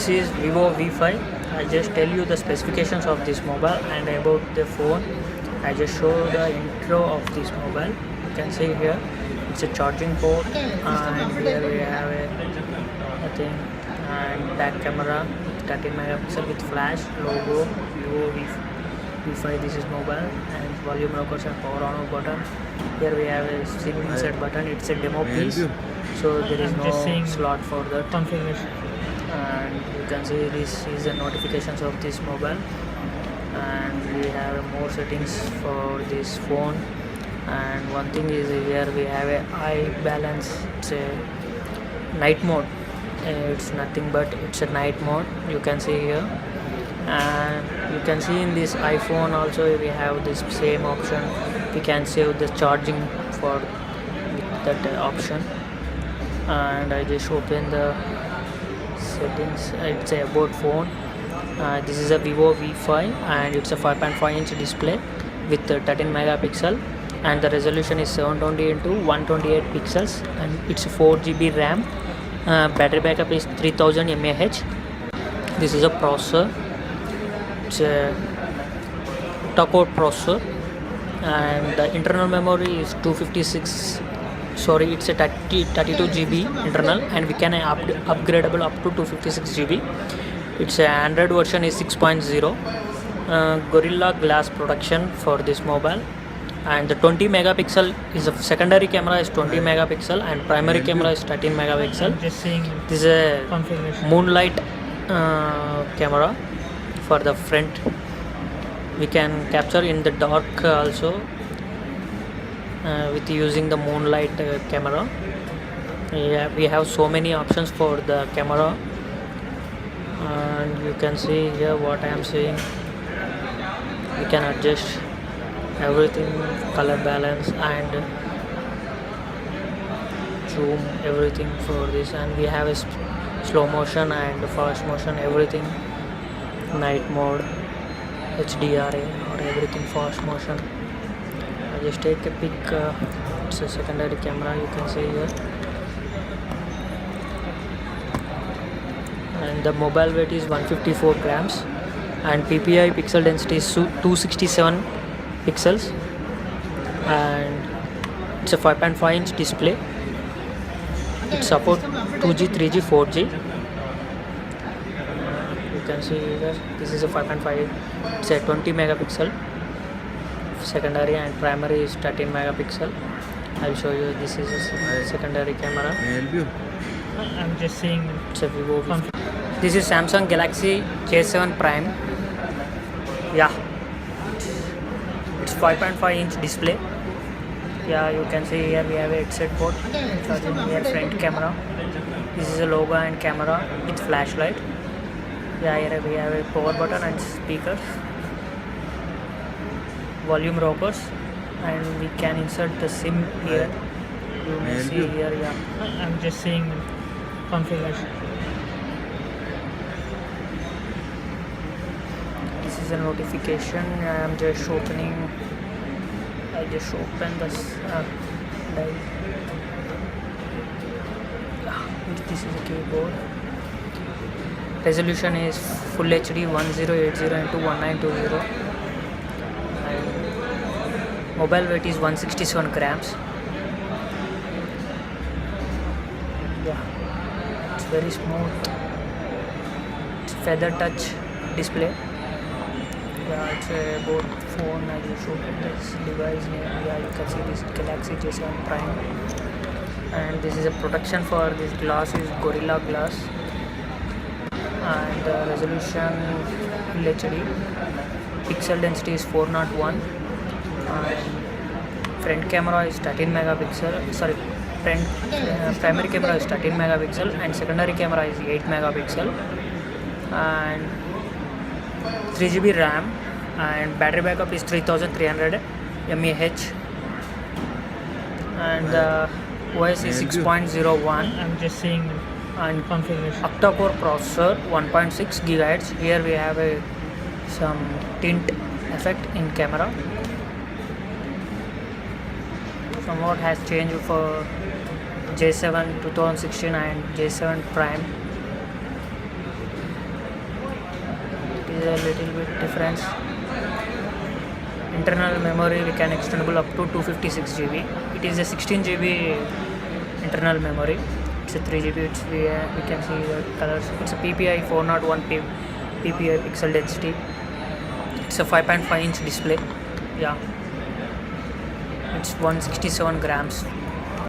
This is Vivo V5. I just tell you the specifications of this mobile and about the phone. I just show the intro of this mobile. You can see here it's a charging port, and here we have a thing, and back camera 13 megapixel with flash logo Vivo V5. This is mobile, and volume rockers and power on off button. Here we have a SIM insert button. It's a demo piece, so there is no slot for the configuration. And you can see this is the notifications of this mobile, and we have more settings for this phone. And one thing is here we have a eye balance. It's a night mode. It's nothing but it's a night mode, you can see here. And you can see in this iPhone also we have this same option. We can save the charging for that option. And I just open the settings. It's a about phone. This is a Vivo V5, and it's a 5.5-inch display with 13 megapixel, and the resolution is 720 into 128 pixels, and it's 4 GB RAM. Battery backup is 3000 mAh. This is a processor. It's a octa-core processor, and the internal memory is 256. Sorry, it's a 32 GB internal, and we can upgradable up to 256 GB. It's a Android version is 6.0. Gorilla Glass production for this mobile, and the 20 megapixel is a secondary camera is 20 megapixel, and primary camera is 13 megapixel. Just seeing this is a moonlight camera for the front. We can capture in the dark also with using the moonlight camera. We have so many options for the camera, and you can see here what I am saying. We can adjust everything, color balance and zoom, everything for this. And we have a slow motion and fast motion, everything, night mode, HDRA, or everything fast motion. I just take a pic. It's a secondary camera, you can see here. And the mobile weight is 154 grams, and PPI pixel density is 267 pixels, and it's a 5.5-inch display. It supports 2G, 3G, 4G. You can see here this is a 5.5. It's a 20 megapixel secondary, and primary is 13 megapixel. I'll show you. This is a secondary camera. I'm just seeing it's a Vivo. This is Samsung Galaxy J7 Prime. Yeah, it's 5.5-inch display. Yeah, you can see here we have a headset port, here front camera. This is a logo and camera with flashlight. Yeah, here we have a power button and speakers, volume rockers, and we can insert the SIM here. You may see here. Yeah, I'm just seeing configuration. this is a notification. I'm just opening. I just open this live. This is a keyboard. Resolution is full HD 1080 into 1920. And mobile weight is 167 grams. Yeah, it's very smooth. It's feather touch display. Yeah, it's a board phone. I just open this device name. Yeah, you can see this Galaxy J7 Prime, and this is a protection for this glass is Gorilla Glass, and the resolution Full HD. Pixel density is 401, and front camera is 13 megapixel. Sorry, primary camera is 13 megapixel, and secondary camera is 8 megapixel, and 3 GB RAM, and battery backup is 3300 mAh, and the OS is 6.01. I'm just seeing and configuration. octa-core processor 1.6 GHz. Here we have some tint effect in camera. Somewhat has changed for J7 2016 and J7 Prime. little bit difference. Internal memory we can extendable up to 256 GB. It is a 16 GB internal memory. It's a 3 GB. We can see the colors. It's a PPI 401 PPI pixel density. It's a 5.5 inch display. Yeah, it's 167 grams.